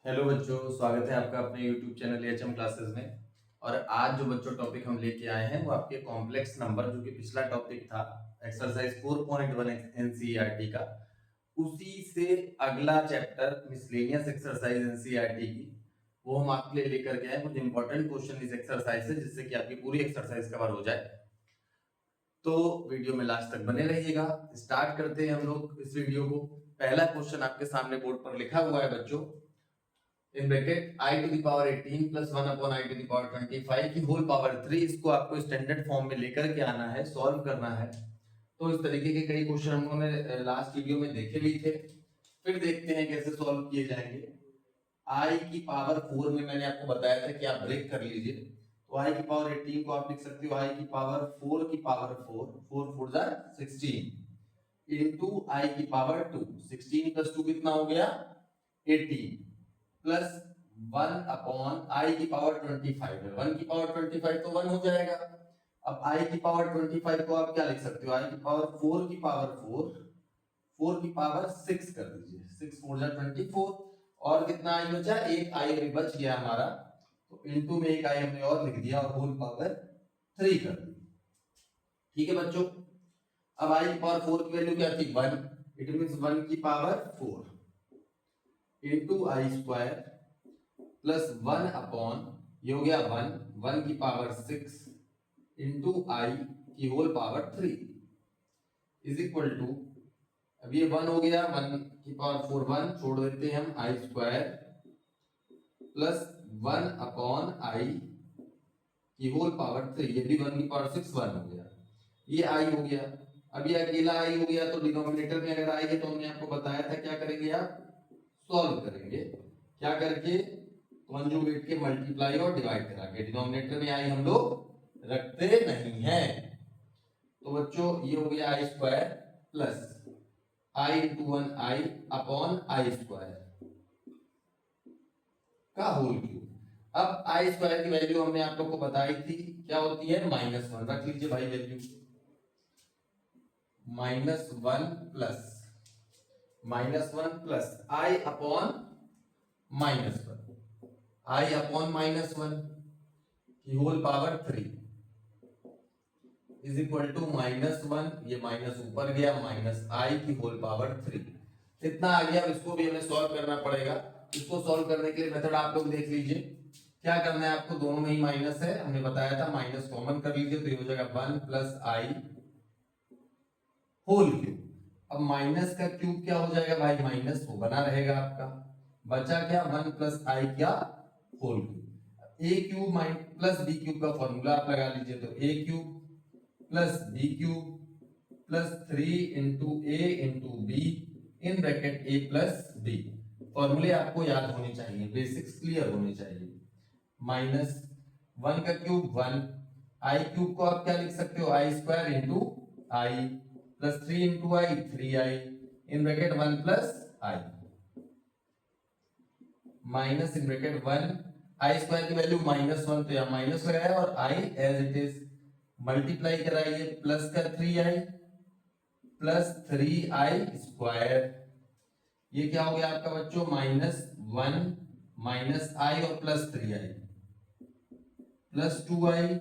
Hello बच्चों, स्वागत है आपका अपने YouTube चैनल एचएम क्लासेस में। और आज जो बच्चों टॉपिक हम लेके आए हैं वो आपके कॉम्प्लेक्स नंबर, जो कि पिछला टॉपिक था एक्सरसाइज 4.1 एनसीईआरटी का, उसी से अगला चैप्टर मिसलेनियस एक्सरसाइज एनसीईआरटी की, वो हम आपके लिए लेकर के आए। कुछ इंपॉर्टेंट क्वेश्चन इस एक्सरसाइज से, जिससे कि आपकी पूरी एक्सरसाइज कवर हो जाए। तो वीडियो में लास्ट तक बने रहिएगा। स्टार्ट करते हैं हम लोग इस वीडियो को। पहला क्वेश्चन आपके सामने बोर्ड पर लिखा हुआ है बच्चों, in bracket i to the power 18 plus 1 upon i to the power 25 की होल पावर 3। इसको आपको स्टैंडर्ड फॉर्म में लेकर के आना है, सॉल्व करना है। तो इस तरीके के कई क्वेश्चन हम लोगों ने लास्ट वीडियो में देखे भी थे, फिर देखते हैं कैसे सॉल्व किए जाएंगे। i की पावर 4 में मैंने आपको बताया था कि आप ब्रेक कर लीजिए, तो i की पावर 18 को आप लिख सकते हो i की पावर 4 की पावर 4, 4 4 जा 16 इनटू i की पावर 2। 16 प्लस 2 कितना हो गया 18 प्लस 1 अपॉन आई की पावर 25 है। 1 की पावर 25 तो 1 हो जाएगा। अब आई की पावर 25 को आप क्या लिख सकते हो, आई की पावर 4 की पावर 4, 4 की पावर 6 कर दीजिए, 6 4 जा 24। और कितना आई बचा, एक आई अभी बच गया हमारा, तो इनटू में एक आई हमने और लिख दिया और होल पावर 3 कर दी। ठीक है बच्चों, अब आई की पावर 4 की वैल्यू क्या थी 1, इट मींस 1 की power 4 into I square plus 1 upon, ये हो गया 1, 1 की पावर 6 इंटू आई की whole power 3 is equal to, अब ये 1 हो गया, 1 की पावर 4 1 छोड़ देते हैं हम, आई स्क्वायर प्लस 1 अपॉन आई की होल पावर 3, ये भी 1 की पावर 6 1 हो गया, ये आई हो गया। अब ये अकेला आई हो गया, तो डिनोमिनेटर में अगर आई है तो हमने आपको बताया था क्या करेंगे, आप सॉल्व करेंगे क्या करके, कॉन्जुगेट के मल्टीप्लाई और डिवाइड करा के। डिनोमिनेटर में आई हम लोग रखते नहीं हैं। तो बच्चों ये हो गया i square plus i into 1 i upon i square का होल क्यूब। अब आई स्क्वायर की वैल्यू हमने आप लोग को बताई थी, क्या होती है -1। रख लीजिए भाई value, -1 plus i upon -1, i upon -1 की whole power 3 is equal to -1, ये माइनस ऊपर गया, माइनस आई की होल पावर 3 इतना आ गया। अब इसको भी हमें सॉल्व करना पड़ेगा। इसको सॉल्व करने के लिए मेथड आप लोग देख लीजिए, क्या करना है आपको, दोनों में ही माइनस है, हमने बताया था माइनस कॉमन कर लीजिए, तो ये हो जाएगा 1 प्लस आई होल क्यूब। अब माइनस का क्यूब क्या हो जाएगा भाई, माइनस वो बना रहेगा आपका, बचा क्या 1 प्लस आई क्या whole cube. A cube plus b cube का फॉर्मूला आप लगा लीजिए, तो a cube plus b cube plus 3 into a into b in bracket a plus b. फॉर्मूले आपको याद होने चाहिए, बेसिक्स क्लियर होने चाहिए। माइनस 1 का क्यूब 1, आई क्यूब को आप क्या लिख सकते हो, i square into i plus 3 into i 3 i in bracket 1 plus i minus in bracket 1, i square की वैल्यू -1 तो यहां माइनस लगाया और i as it is multiply कराइए, प्लस का 3i प्लस 3i स्क्वायर, ये क्या हो गया आपका बच्चों -1 माइनस आई और plus 3i plus 2i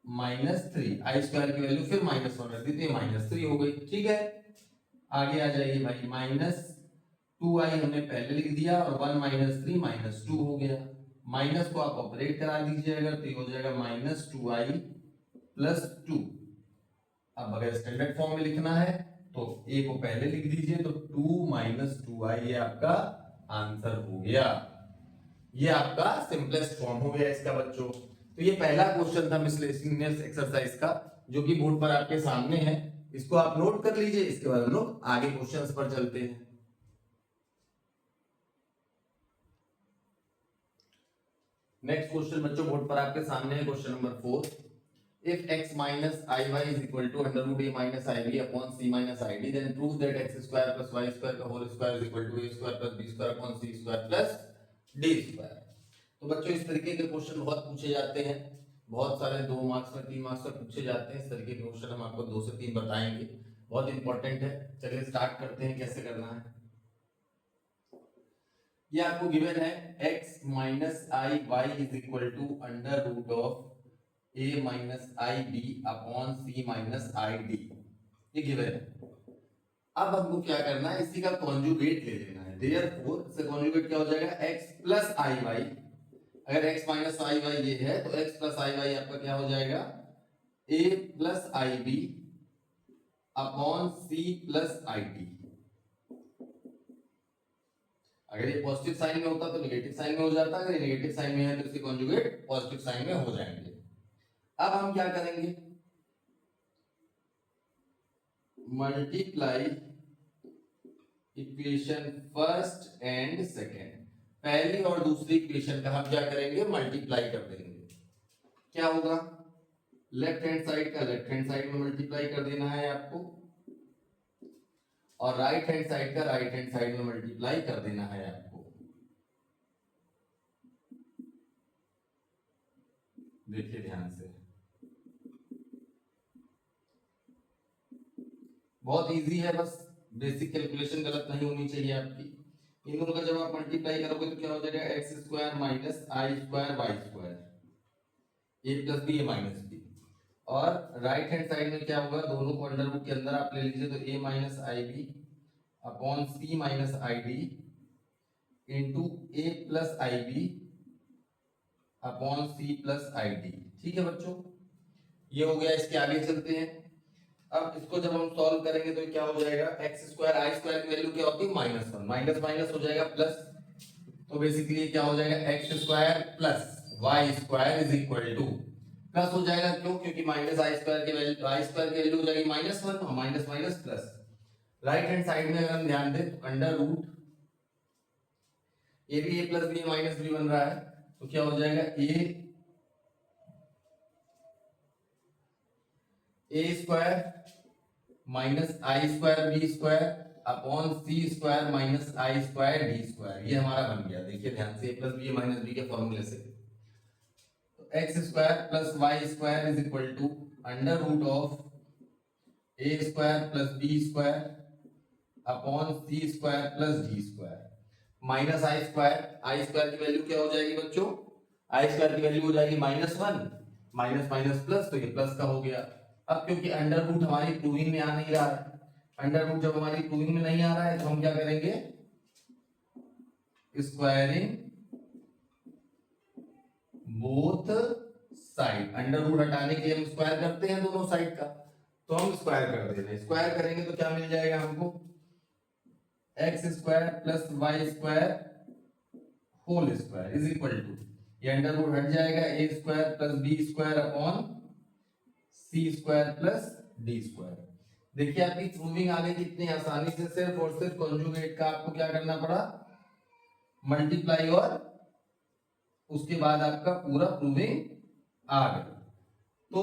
minus 3, आई स्क्वायर की वैल्यू फिर -1 रख दी तो ये -3 हो गई। ठीक है, आगे आ जाइए भाई, -2i हमने पहले लिख दिया और 1 माइनस 3 -2 हो गया। माइनस को आप ऑपरेट करा दीजिए अगर, तो ये हो जाएगा -2i प्लस 2। अब अगर स्टैंडर्ड फॉर्म में लिखना है तो ए को पहले लिख दीजिए, तो 2 माइनस 2i ये आपका आंसर हो गया। ये आपका सिंपलेस्ट फॉर्म हो गया इसका बच्चों। तो ये पहला क्वेश्चन था मिसलेनियस एक्सरसाइज का, जो कि बोर्ड पर आपके सामने है। इसको आप नोट कर लीजिए, इसके बाद हम लोग आगे क्वेश्चंस पर चलते हैं। नेक्स्ट क्वेश्चन बच्चों बोर्ड पर आपके सामने है, question number 4। If x minus iy is equal to under root a minus ib upon c minus id, then prove that x square plus y square का whole square is equal to a square plus b square upon c square plus d square। तो बच्चों इस तरीके के question बहुत पूछे जाते हैं, बहुत सारे 2 मार्क्स में 3 मार्क्स में पूछे जाते हैं। इस तरीके के क्वेश्चन हम आपको 2 से 3 बताएंगे, बहुत इंपॉर्टेंट है। चलिए स्टार्ट करते हैं कैसे करना है। ये आपको गिवन है x minus i y is equal to under root of a minus i b upon c minus i d, ये गिवन है। अब हमको क्या करना है, इसी का कॉन्जुगेट ले लेना है। देयरफॉर इसका कॉन्जुगेट क्या हो जाएगा, x प्लस आई वाई। अगर x माइनस आई वाई ये है तो x प्लस आई वाई आपका क्या हो जाएगा, a plus i b upon c plus i d. अगर ये पॉजिटिव साइन में होता तो नेगेटिव साइन में हो जाता, अगर ये नेगेटिव साइन में है तो इसके कॉन्जुगेट पॉजिटिव साइन में हो जाएंगे। अब हम क्या करेंगे, multiply equation first and second, पहली और दूसरी इक्वेशन का हम क्या करेंगे, मल्टीप्लाई कर देंगे। क्या होगा, लेफ्ट हैंड साइड का लेफ्ट हैंड साइड में मल्टीप्लाई कर देना है आपको, और राइट हैंड साइड का राइट हैंड साइड में मल्टीप्लाई कर देना है आपको। देखिए ध्यान से, बहुत इजी है, बस बेसिक कैलकुलेशन गलत नहीं होनी चाहिए आपकी। इन दोनों का जब आप मल्टीप्लाई करोगे तो क्या हो जाएगा, x square minus i square Y square, a plus b a minus B. और राइट हैंड साइड में क्या होगा, दोनों को अंडर रूट के अंदर आप ले लीजिए, तो a minus i b upon c minus i d into a plus i b upon c plus i d. ठीक है बच्चों, ये हो गया। इसके आगे चलते हैं। अब इसको जब हम सॉल्व करेंगे तो क्या हो जाएगा, एक्स स्क्वायर आई स्क्वायर की वैल्यू क्या होती है, माइनस वन, माइनस माइनस हो जाएगा प्लस, तो बेसिकली क्या हो जाएगा, x square plus y square is equal to, plus हो जाएगा क्यों, क्योंकि माइनस आई स्क्वायर की वैल्यू, आई स्क्वायर की वैल्यू हो जाएगी माइनस वन, और minus minus plus. Right hand side में अगर हम ध्यान दें तो अंडर रूट ए भी a plus b minus b बन रहा है, तो क्या हो जाएगा, a square minus i square b square upon c square minus i square d square, ये हमारा बन गया। देखिए ध्यान से, a plus b minus b के फॉर्मूले से, तो x square plus y square is equal to under root of a square plus b square upon c square plus d square minus i square की वैल्यू क्या हो जाएगी बच्चों, आई square की वैल्यू हो जाएगी minus one, minus minus plus, तो ये प्लस का हो गया। अब क्योंकि अंडर रूट हमारी प्रूविंग में आ नहीं रहा है, अंडर रूट जब हमारी प्रूविंग में नहीं आ रहा है तो हम क्या करेंगे, squaring both side. Under root हटाने के लिए हम स्क्वायर करते हैं दोनों साइड का, तो हम स्क्वायर कर दे रहे हैं। स्क्वायर करेंगे तो क्या मिल जाएगा हमको, x square plus y square whole square is equal to, ये अंडर रूट हट जाएगा, a square plus b square upon c square plus d square. देखिए आपकी प्रूविंग आ गई कितनी आसानी से, सिर्फ और सिर्फ कॉन्जुगेट का आपको क्या करना पड़ा, मल्टीप्लाई, और उसके बाद आपका पूरा प्रूविंग आ गई। तो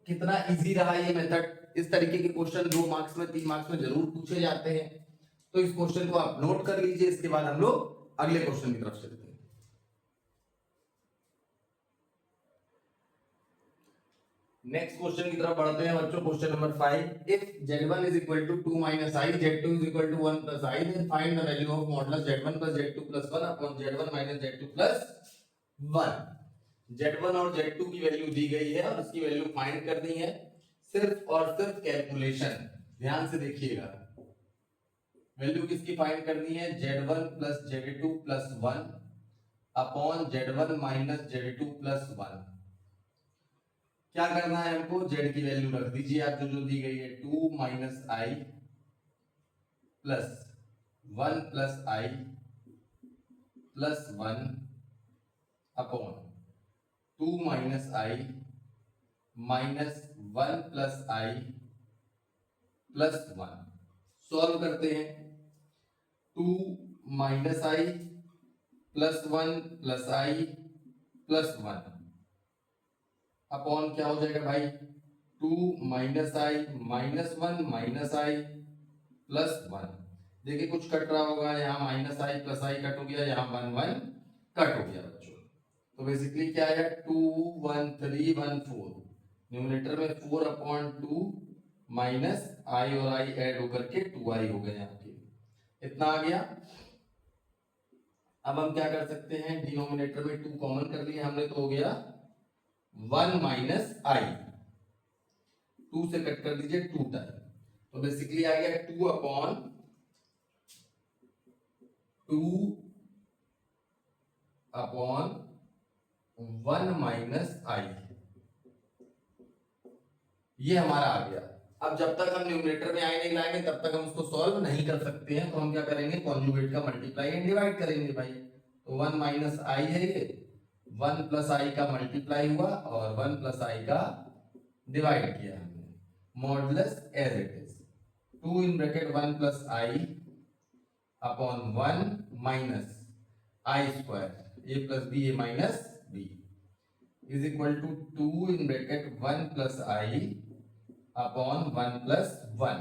कितना इजी रहा ये मेथड। इस तरीके के क्वेश्चन 2 मार्क्स में 3 मार्क्स में जरूर पूछे जाते हैं, तो इस क्वेश्चन को आप नोट कर लीजिए। इसके बाद हम लोग अगले क्वेश्चन की तरफ चलते हैं। नेक्स्ट क्वेश्चन की तरफ बढ़ते हैं बच्चों। Question number 5, if z1 is equal to 2 minus i, z2 is equal to 1 plus i, then find the value of modulus z1 plus z2 plus 1 upon z1 minus z2 plus 1। z1 और z2 की value दी गई है और उसकी value find करनी है, सिर्फ और सिर्फ कैलकुलेशन। ध्यान से देखिएगा, वैल्यू किसकी फाइंड करनी है, z1 plus z2 plus 1 upon z1 minus z2 plus 1। क्या करना है हमको, z की वैल्यू रख दीजिए आप जो दी गई है, 2 माइनस आई प्लस 1 प्लस आई प्लस 1 अपॉन 2 माइनस आई माइनस 1 प्लस आई प्लस 1। सॉल्व करते हैं, 2 माइनस आई प्लस 1 प्लस आई प्लस 1 अपॉन क्या हो जाएगा भाई, 2 माइनस आई माइनस 1 माइनस आई प्लस 1। देखिए कुछ कट रहा होगा, यहाँ minus I plus I cut हो गया, यहाँ 1 1 कट हो गया बच्चों। तो बेसिकली क्या है, 2 1 3 1 4, न्यूमरेटर में 4 अपॉन 2 माइनस आई और आई ऐड होकर के 2 आई हो गए आपके, इतना आ गया। अब हम क्या कर सकते हैं, डिनोमिनेटर में 2 कॉमन कर लिया हमने तो हो गया 1 माइनस आई, 2 से कट कर दीजिए 2 टाइम, तो बेसिकली आ गया 2 अपॉन 1 माइनस आई, ये हमारा आ गया। अब जब तक हम न्यूमरेटर में आई नहीं लाएंगे तब तक हम उसको सॉल्व नहीं कर सकते हैं, तो हम क्या करेंगे, कॉन्जुगेट का मल्टीप्लाई एंड डिवाइड करेंगे भाई। तो 1 माइनस आई है ये, 1 प्लस आई का मल्टीप्लाई हुआ और 1 प्लस आई का डिवाइड किया हमने, modulus as it is 2 in bracket 1 plus i upon 1 minus i square, a plus b a minus b is equal to 2 in bracket 1 plus i upon 1 plus 1।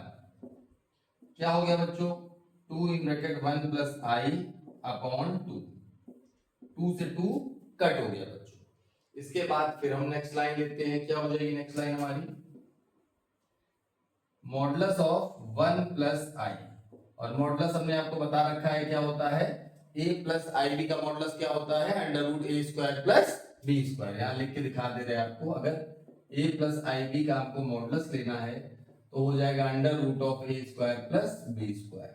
क्या हो गया बच्चों, 2 in bracket 1 plus i upon 2, 2 से 2 cut हो गया बच्चों। इसके बाद फिर हम नेक्स्ट लाइन लेते हैं, क्या हो जाएगी नेक्स्ट लाइन हमारी, मॉडुलस ऑफ 1 प्लस आई, और मॉडुलस हमने आपको बता रखा है क्या होता है, a प्लस आई बी का मॉडुलस क्या होता है, अंडर रूट ए स्क्वायर प्लस बी स्क्वायर। यहाँ लिख के दिखा दे रहे हैं आपको, अगर a प्लस आई बी का आपको मॉडुलस लेना है तो हो जाएगा under root of a square plus b square.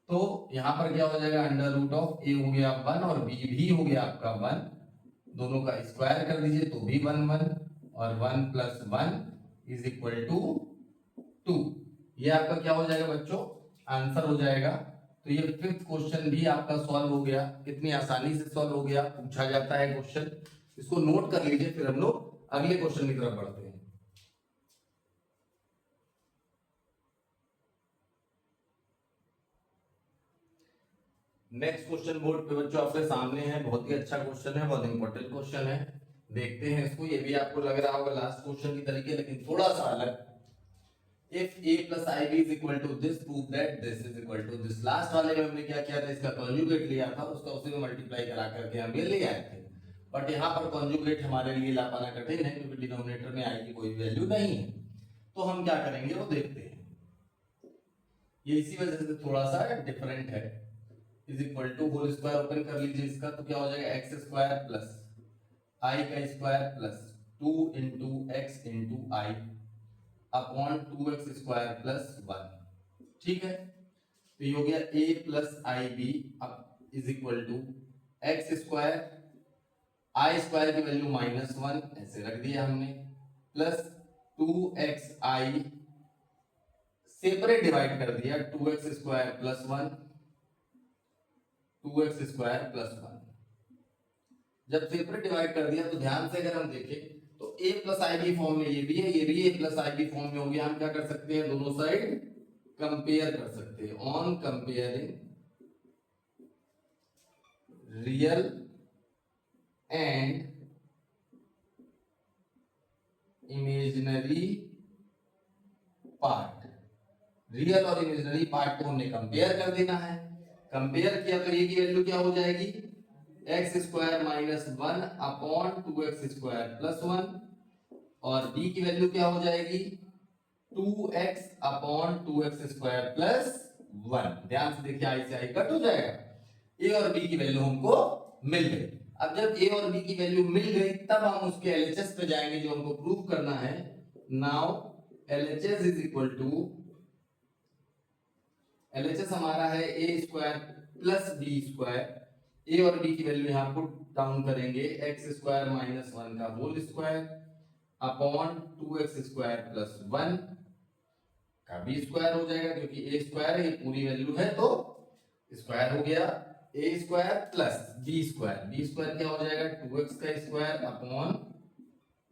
तो यहाँ पर क्या हो जाएगा, अंडर रूट ऑफ ए हो गया 1 और b भी हो गया आपका 1, दोनों का स्क्वायर कर दीजिए तो भी 1 1, और 1 प्लस 1 इज इक्वल टू 2। ये आपका क्या हो जाएगा बच्चों, आंसर हो जाएगा। तो ये 5th क्वेश्चन भी आपका सॉल्व हो गया, कितनी आसानी से सॉल्व हो गया, पूछा जाता है क्वेश्चन, इसको नोट कर लीजिए, फिर हम लोग अगले क्वेश्चन की तरफ बढ़ते हैं। नेक्स्ट क्वेश्चन बोर्ड पे बच्चों आपके सामने है, बहुत ही अच्छा क्वेश्चन है, बहुत इंपॉर्टेंट क्वेश्चन है, देखते हैं इसको। ये भी आपको लग रहा होगा लास्ट क्वेश्चन की तरीके, लेकिन थोड़ा सा अलग। If a plus ib is equal to this, prove that this is equal to this। Last वाले में हमने क्या किया था, इसका कॉन्जुगेट लिया था, उसका उसी में मल्टीप्लाई करा करके हम ये ले आए थे, बट यहाँ पर कॉन्जुगेट हमारे लिए ला पाना कठिन है क्योंकि डिनोमिनेटर में आई की कोई वैल्यू नहीं है। तो हम क्या करेंगे वो देखते हैं, ये इसी वजह से थोड़ा सा डिफरेंट है। Is equal to whole square open कर लीजिए इसका, तो क्या हो जाएगा एक्स स्क्वायर प्लस आई का square plus 2 into x into i upon 2x square plus 1। ठीक है, तो ये हो गया a plus i b is equal to x square, i square की वैल्यू -1 ऐसे रख दिया हमने, प्लस 2x आई सेपरेट डिवाइड कर दिया 2x square plus 1, 2x square plus 1। जब सेपरेट डिवाइड कर दिया तो ध्यान से अगर हम देखें तो a plus i b form में ये भी है, ये भी a plus i b form में हो गया। हम क्या कर सकते हैं, दोनों साइड कंपेयर कर सकते हैं, on comparing real and imaginary part. Real और इमेजिनरी पार्ट को हमने कंपेयर कर देना है, कंपेयर किया तो ये की वैल्यू क्या हो जाएगी, x square minus 1 upon 2x square plus 1, और b की वैल्यू क्या हो जाएगी 2x upon 2x square plus 1। ध्यान से देखिए, आई से आई कट हो जाएगा, a और b की वैल्यू हमको मिल गई। अब जब a और b की वैल्यू मिल गई तब हम उसके LHS पे जाएंगे जो हमको प्रूव करना है। Now LHS is equal to, LHS हमारा है a square plus b square, a और b की वैल्यू यहां पुट डाउन करेंगे, एक्स स्क्वायर माइनस 1 का whole square upon 2x square plus 1 का b स्क्वायर हो जाएगा, क्योंकि a स्क्वायर ये पूरी वैल्यू है तो स्क्वायर हो गया, a square plus b square क्या हो जाएगा 2x का square upon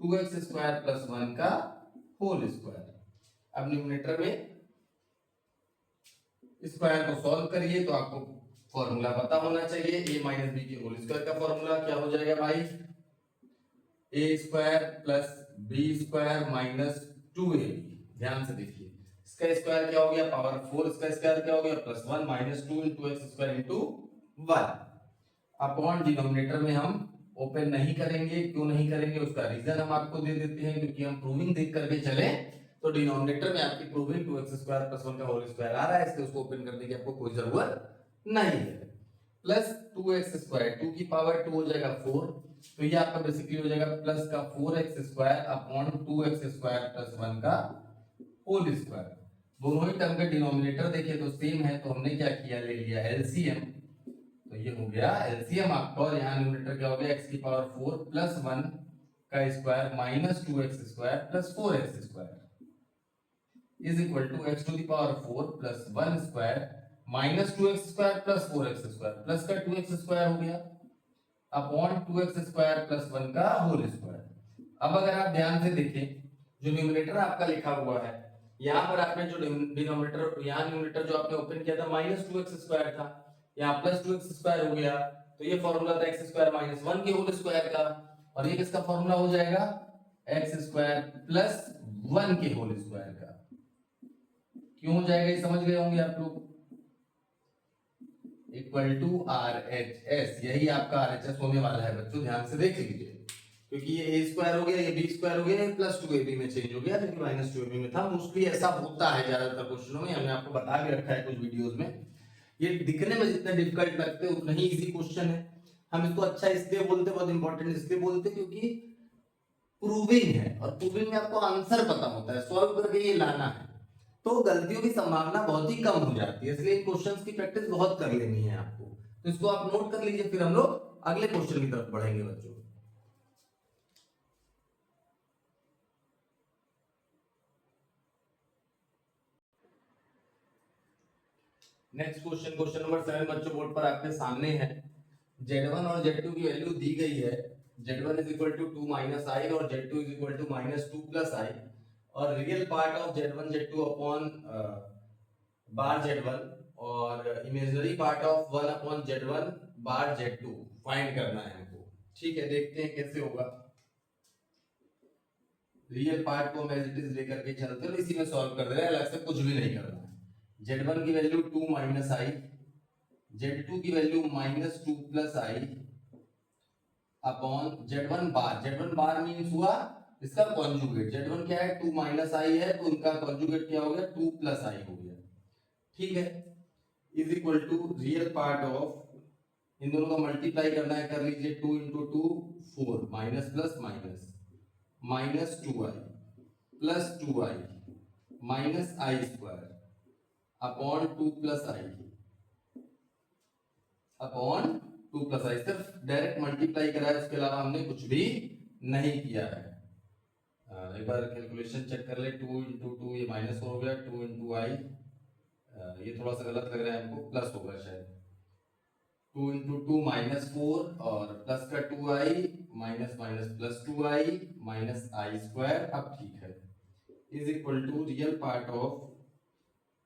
2x square plus 1 का होल स्क्वायर। अब न्यूमरेटर में स्क्वायर को सॉल्व करिए तो आपको फॉर्मूला पता होना चाहिए, a माइनस बी के होल स्क्वायर का फॉर्मूला क्या हो जाएगा भाई, a square plus b square minus 2ab। ध्यान से देखिए, इसका स्क्वायर क्या हो गया पावर 4, इसका स्क्वायर क्या हो गया plus 1 minus 2 into x square into 1 upon denominator में हम ओपन नहीं करेंगे। क्यों नहीं करेंगे उसका रीजन हम आपको दे देते हैं, क्योंकि हम प्रूविंग देख करके चले तो डिनोमिनेटर में आपकी प्रूविंग 2x स्क्वायर प्लस 1 का होल स्क्वायर आ रहा है, इसलिए उसको ओपन करने की आपको कोई जरूरत नहीं है। प्लस 2x², 2 की पावर 2 हो जाएगा 4, तो ये आपका बेसिकली हो जाएगा प्लस का 4x² अपॉन 2x² प्लस 1 का होल स्क्वायर। दोनों ही टर्म के डिनोमिनेटर देखे तो सेम है, तो हमने क्या किया, ले लिया एलसीएम। तो ये हो गया एलसीएम आपका, और यहाँ न्यूमरेटर क्या हो गया, x की पावर 4 प्लस 1 का square minus 2x² plus 4x² is equal to x to the power 4 plus 1 square minus 2x² plus 4x² plus का 2x² हो गया अपॉन 2x² प्लस 1 का होल स्क्वायर। अब अगर आप ध्यान से देखें, जो न्यूमरेटर आपका लिखा हुआ है, यहाँ पर आपने जो डिनोमिनेटर, यहाँ न्यूमरेटर जो आपने ओपन किया था माइनस 2x² था, यहाँ प्लस 2x² हो गया, तो ये फॉर्मूला था x² माइनस 1 के होल स्क्वायर का, और ये किसका फॉर्मूला हो जाएगा, x² प्लस 1 के होल स्क्वायर का। क्यों हो जाएगा ये समझ गए होंगे आप लोग, इक्वल टू RHS, यही आपका RHS होने वाला है बच्चों, ध्यान से देख लीजिए, क्योंकि ये a² हो गया, ये b² हो गया, ये प्लस 2ab में चेंज हो गया, लेकिन माइनस 2ab में था। मोस्टली ऐसा होता है ज्यादातर क्वेश्चनों में, हमने आपको बता भी रखा है कुछ वीडियोस में। ये दिखने में जितना डिफिकल्ट लगते हैं उतना ही इजी क्वेश्चन है। हम इसको अच्छा इसलिए बोलते, बहुत इंपॉर्टेंट इसलिए बोलते क्योंकि प्रूविंग है, और प्रूविंग में आपको आंसर पता होता है, सॉल्व करके ये लाना है, तो गलतियों की संभावना बहुत ही कम हो जाती है, इसलिए इन क्वेश्चंस की प्रैक्टिस बहुत कर लेनी है आपको। तो इसको आप नोट कर लीजिए, फिर हम लोग अगले क्वेश्चन की तरफ बढ़ेंगे बच्चों। नेक्स्ट क्वेश्चन, क्वेश्चन नंबर 7 बच्चों बोर्ड पर आपके सामने है। Z1 और Z2 की वैल्यू दी गई है, Z1 is equal to 2 minus i और Z2 is equal to minus 2 plus i, और real part of Z1 Z2 upon bar Z1 और imaginary part of 1 upon Z1 bar Z2 find करना है हमको। ठीक है, देखते हैं कैसे होगा। रियल पार्ट को हम एज इट इज लेकर के चलते हैं, इसी में सॉल्व कर दे रहे हैं, अलग से कुछ भी नहीं करना है। Z1 की वैल्यू 2 माइनस आई, Z2 की value minus 2 plus i upon Z1 bar means हुआ इसका कॉन्जुगेट, Z1 क्या है 2 माइनस आई है, तो उनका कॉन्जुगेट क्या हो गया 2 प्लस आई हो गया। ठीक है, is equal to real part of, इन दोनों का मल्टीप्लाई करना है, कर लीजिए 2 into 2 4 minus plus minus minus 2i plus 2i minus i square upon 2 plus i upon 2 plus i. सिर्फ डायरेक्ट मल्टीप्लाई करा है, उसके अलावा हमने कुछ भी नहीं किया है। एक बार कैलकुलेशन चेक कर ले, 2 इंटू 2 ये माइनस हो गया, 2 इंटू आई, ये थोड़ा सा गलत लग रहा है हमको, प्लस होगा शायद, 2 इंटू 2 माइनस 4 और प्लस का 2i minus minus plus 2i minus i square. अब ठीक है, is equal to real part of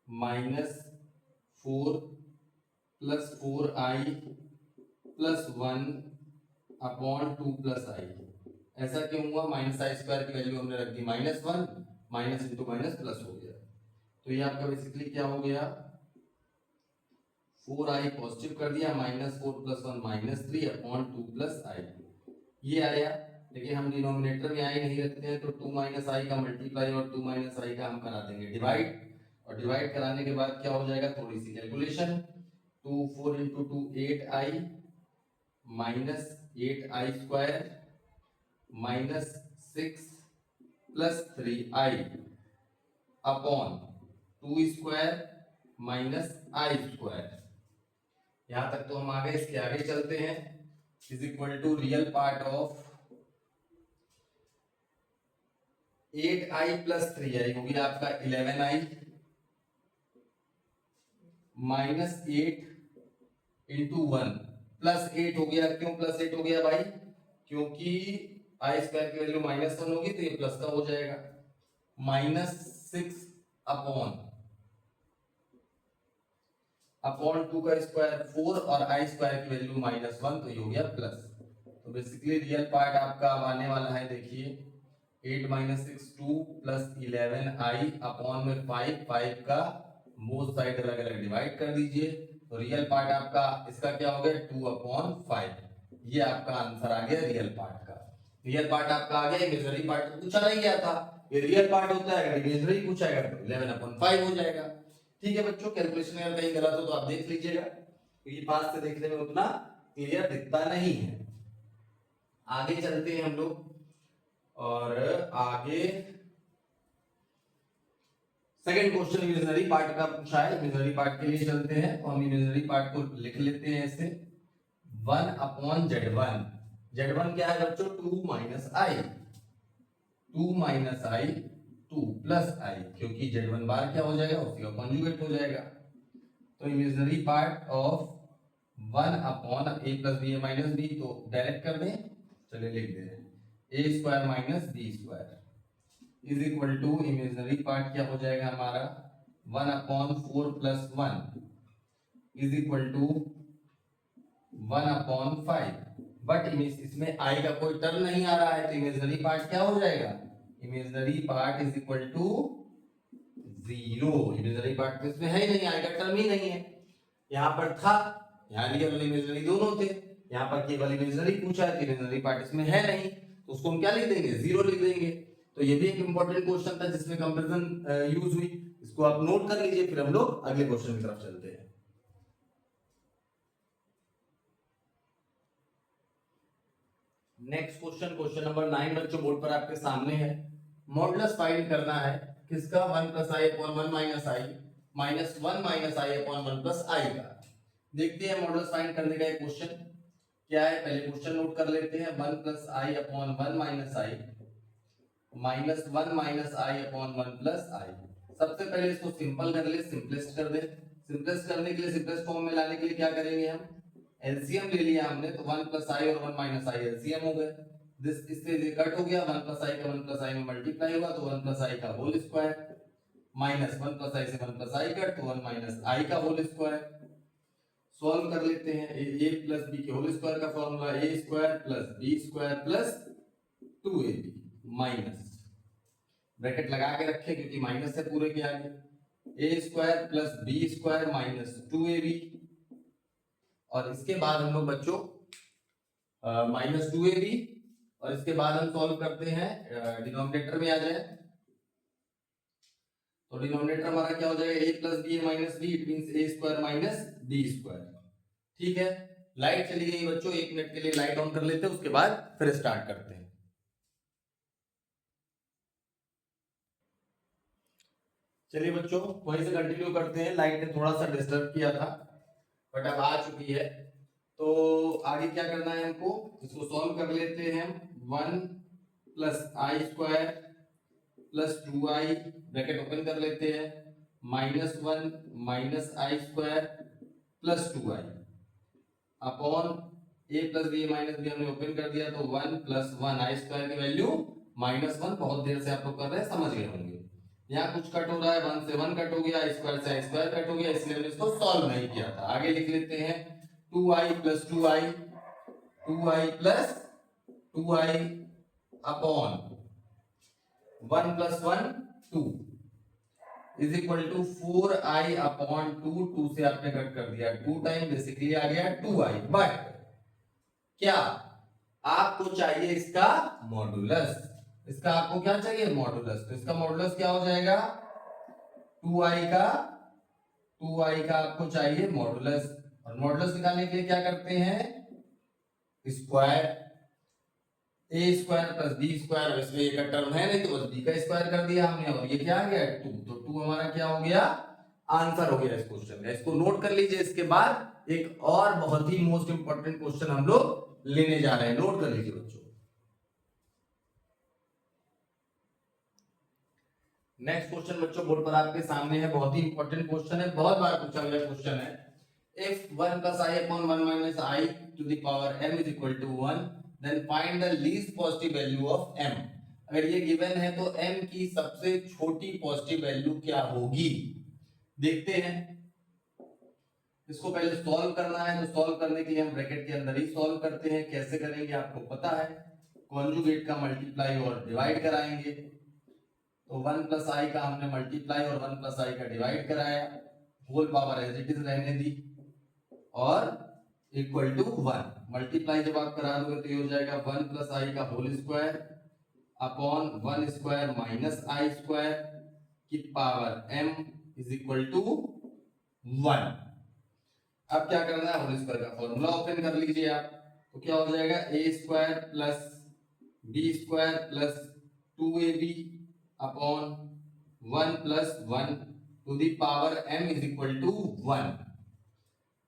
minus 4 plus 4i plus 1 upon 2 plus i. ऐसा क्यों हुआ, माइनस आई स्क्वायर की वैल्यू हमने रख दी minus 1, minus into minus plus हो गया, तो ये आपका बेसिकली क्या हो गया, 4i पॉजिटिव कर दिया, minus 4 plus 1 minus 3 upon 2 plus i, ये आया। लेकिन हम डिनोमिनेटर में आई नहीं रखते हैं, तो 2 माइनस आई का मल्टीप्लाई और 2 माइनस आई का हम करा देंगे डिवाइड, और डिवाइड कराने के बाद क्या हो जाएगा, थोड़ी सी calculation, 2 4 into 2 8i minus 8i square minus 6 plus 3i upon 2 square minus i square. यहां तक तो हम आ गए, इसके आगे चलते हैं, is equal to real part of 8i plus 3i हो गया आपका 11i माइनस 8 इंटू 1 प्लस 8 हो गया। क्यों प्लस 8 हो गया भाई, क्योंकि आई स्क्वायर की वैल्यू माइनस 1 होगी, तो ये प्लस का हो जाएगा, माइनस 6 अपॉन 2 का स्क्वायर 4 और आई स्क्वायर की वैल्यू माइनस 1, तो ये हो गया प्लस। तो बेसिकली रियल पार्ट आपका अब आने वाला है, देखिए 8 माइनस 6 2 प्लस 11i अपॉन में 5 का बोथ साइड अलग अलग डिवाइड कर दीजिए, तो रियल पार्ट आपका इसका क्या हो गया 2 अपॉन 5, ये आपका आंसर आ गया रियल पार्ट का। रियल पार्ट आपका आ गया, इमेजिनरी पार्ट तो पूछा नहीं गया था, ये रियल पार्ट होता है, अगर इमेजिनरी पूछा गया तो 11 अपॉन 5 हो जाएगा। ठीक है बच्चों, कैलकुलेशन अगर कहीं गलत हो तो आप देख लीजिएगा, क्योंकि पास से देखने में उतना क्लियर दिखता नहीं है। आगे चलते हैं हम लोग, और आगे सेकंड क्वेश्चन इमेजिनरी पार्ट का पूछा है। इमेजिनरी पार्ट के लिए चलते हैं, तो हम इमेजिनरी पार्ट को लिख लेते हैं ऐसे 1/z1। z1 क्या है बच्चों? 2 माइनस आई, 2 माइनस आई 2 प्लस आई, क्योंकि z1 बार क्या हो जाएगा? उसी का कॉन्जुगेट हो जाएगा। तो imaginary part of 1 a plus b minus b, तो डायरेक्ट कर दें, चलिए लिख दे रहे हैं a square minus b square is equal to imaginary part क्या हो जाएगा हमारा? 1/4 plus 1 is equal to 1/5। But इसमें आई का कोई टर्म नहीं आ रहा है, तो इमेजिनरी पार्ट क्या हो जाएगा? Imaginary part is equal to 0। Imaginary part तो इसमें है ही नहीं, आई का टर्म ही नहीं है। यहाँ पर था, यहाँ रियल इमेजिनरी दोनों थे, यहाँ पर केवल इमेजिनरी पूछा है, इमेजिनरी पार्ट इसमें है नहीं, तो उसको हम क्या लिख देंगे? 0 लिख देंगे। तो ये भी एक इंपॉर्टेंट क्वेश्चन था जिसमें कंपैरिजन यूज हुई, इसको आप नोट कर लीजिए। फिर हम लोग अगले क्वेश्चन की तरफ चलते हैं। नेक्स्ट क्वेश्चन, क्वेश्चन नंबर 9 बच्चों बोर्ड पर आपके सामने है। मॉडुलस फाइंड करना है किसका? 1 plus i upon 1 minus I minus 1 minus I upon 1 plus i का। देखते हैं मॉडुलस फाइंड करने का एक क्वेश्चन क्या है। पहले क्वेश्चन नोट कर लेते हैं। 1 plus i upon 1 minus I minus 1 minus I upon 1 plus आई। सबसे पहले इसको सिंपल कर ले, सिंपलेस्ट कर दे। सिंपलेस्ट करने के लिए, सिंपलेस्ट फॉर्म में लाने के लिए क्या करेंगे हम? एलसीएम ले लिया हमने, तो 1 प्लस आई और 1 माइनस आई एलसीएम हो गए। दिस इससे ये कट हो गया, 1 प्लस आई का 1 प्लस आई में मल्टीप्लाई होगा, तो 1 प्लस आई का होल स्क्वायर माइनस 1 प्लस आई से 1 प्लस आई कट, तो 1 माइनस आई का होल स्क्वायर। सॉल्व कर लेते हैं। a प्लस b के होल स्क्वायर का formula a square plus b square plus 2ab minus bracket लगा के रखे क्योंकि माइनस से पूरे के आगे, a square plus b square minus 2ab, और इसके बाद हम लोग बच्चों माइनस 2ab, और इसके बाद हम सॉल्व करते हैं, डिनोमिनेटर में आ जाए, तो डिनोमिनेटर हमारा क्या हो जाएगा? a plus b minus b, it means a square minus b square. ठीक है, लाइट चली गई बच्चों, 1 मिनट के लिए लाइट ऑन कर लेते हैं, उसके बाद फिर स्टार्ट करते हैं। चलिए बच्चों वहीं से कंटिन्यू करते हैं। लाइट ने थोड़ा सा डिस्टर्ब किया था, बट अब आ चुकी है। तो आगे क्या करना है हमको? इसको सॉल्व कर लेते हैं। 1 plus i square plus 2i bracket open कर लेते हैं, minus 1 minus i square plus 2i upon a plus b minus b हमने ओपन कर दिया, तो 1 प्लस 1 आई स्क्वायर की वैल्यू माइनस 1। बहुत देर से आप लोग कर रहे हैं, समझ गए होंगे। यहाँ कुछ कट हो रहा है, 1 से 1 कट हो गया, आई स्क्वायर से आई स्क्वायर कट हो गया, इसलिए हमने इसको सॉल्व नहीं किया था। आगे लिख लेते हैं 2i plus 2i, 2i plus 2i upon 1 plus 1 2 is equal to 4i upon 2। 2 से आपने कट कर दिया 2 टाइम, बेसिकली आ गया 2i। बट क्या आपको चाहिए इसका मॉडुलस? इसका आपको क्या चाहिए? मॉडुलस। तो इसका मॉडुलस क्या हो जाएगा? 2i का आपको चाहिए मॉडुलस, और मॉडुलस निकालने के लिए क्या करते हैं? Square, a square plus b square, इसमें एक टर्म है नहीं तो बस b का स्क्वायर कर दिया हमने, और ये क्या आ गया? 2। तो 2 हमारा क्या हो गया? आंसर हो गया इस क्वेश्चन का। इसको नोट कर लीजिए। इसके बाद एक और बहुत ही मोस्ट इंपॉर्टेंट क्वेश्चन हम लोग लेने जा रहे हैं, नोट कर लीजिए बच्चों। नेक्स्ट क्वेश्चन बच्चों बोर्ड पर आपके सामने है, बहुत ही इंपॉर्टेंट क्वेश्चन है, बहुत बार पूछा गया क्वेश्चन है। If 1 plus i upon 1 minus i to the power m is equal to 1, then find the least positive value of m। अगर ये गिवन है तो m की सबसे छोटी पॉजिटिव वैल्यू क्या होगी? देखते हैं। इसको पहले सॉल्व करना है, तो सॉल्व करने के लिए हम ब्रैकेट के अंदर ही सॉल्व करते हैं। कैसे करेंगे आपको पता है, कॉन्जुगेट का मल्टीप्लाई और डिवाइड कराएंगे। तो 1 प्लस आई का हमने मल्टीप्लाई और 1 प्लस आई का डिवाइड कराया, whole power as it is रहने दी, और इक्वल टू 1। मल्टीप्लाई जब आप करा दोगे तो ये हो जाएगा 1 प्लस आई का whole square upon 1 square minus i square की power m is equal to 1। अब क्या करना है, होल स्क्वायर का फॉर्मूला ओपन कर लीजिए आप। तो क्या हो जाएगा, a square plus b square plus 2ab upon 1 plus 1 to the power m is equal to 1।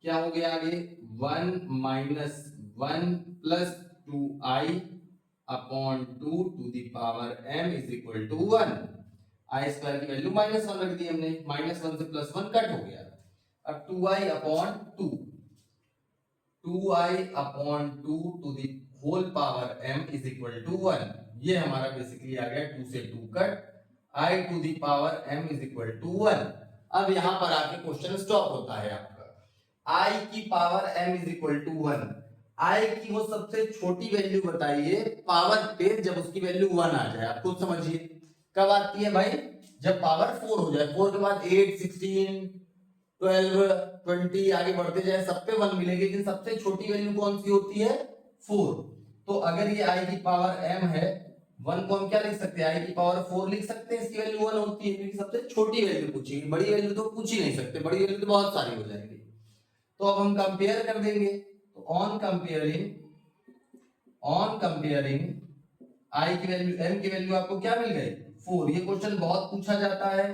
क्या हो गया आगे, 1 minus 1 plus 2i upon 2 to the power m is equal to 1। I square की वैल्यू -1 रख दी हमने, -1 से +1 कट हो गया। अब 2i upon 2, 2i upon 2 to the whole power m is equal to 1। ये हमारा बेसिकली आ गया 2 से 2 cut, i to the power m is equal to 1। अब यहां पर आके क्वेश्चन स्टॉप होता है आपका। i की power m is equal to 1, i की वो सबसे छोटी वैल्यू बताइए पावर पे जब उसकी वैल्यू 1 आ जाए। आप खुद समझिए कब आती है भाई, जब पावर 4 हो जाए। 4 के बाद 8, 16, 12, 20 आगे बढ़ते जाए, सब पे 1 मिलेगी, लेकिन सबसे छोटी वैल्यू कौन सी होती है, 4। तो अगर ये i की पावर m है, 1 को हम क्या लिख सकते हैं, i की पावर 4 लिख सकते हैं, इसकी वैल्यू 1 होती है, क्योंकि सबसे छोटी वैल्यू पूछी, बड़ी वैल्यू तो पूछ ही नहीं सकते, बड़ी वैल्यू तो बहुत सारी हो जाएंगी। तो अब हम कंपेयर कर देंगे। तो ऑन कंपेयरिंग i की वैल्यू m की वैल्यू आपको क्या मिल गई, 4। ये क्वेश्चन बहुत पूछा जाता है,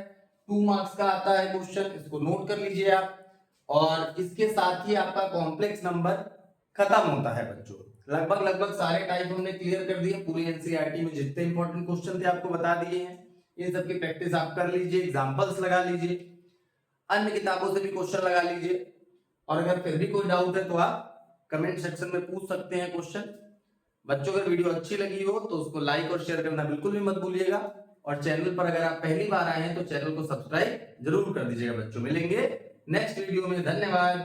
2 मार्क्स का आता है क्वेश्चन, इसको नोट कर लीजिए आप। और इसके साथ ही आपका कॉम्प्लेक्स नंबर खत्म होता है बच्चों। लगभग सारे टाइप हमने क्लियर कर दिए, पूरी एनसीईआरटी में जितने इंपॉर्टेंट क्वेश्चन थे आपको बता दिए हैं। ये सब की प्रैक्टिस आप कर लीजिए, एग्जांपल्स लगा लीजिए, अन्य किताबों से भी क्वेश्चन लगा लीजिए। और अगर फिर भी कोई डाउट है तो आप कमेंट सेक्शन में पूछ सकते हैं क्वेश्चन। बच्चों अगर वीडियो अच्छी लगी हो तो उसको लाइक और शेयर करना बिल्कुल भी मत भूलिएगा। और चैनल पर अगर आप पहली बार आए हैं तो चैनल को सब्सक्राइब जरूर कर दीजिएगा बच्चों। मिलेंगे नेक्स्ट वीडियो में, धन्यवाद।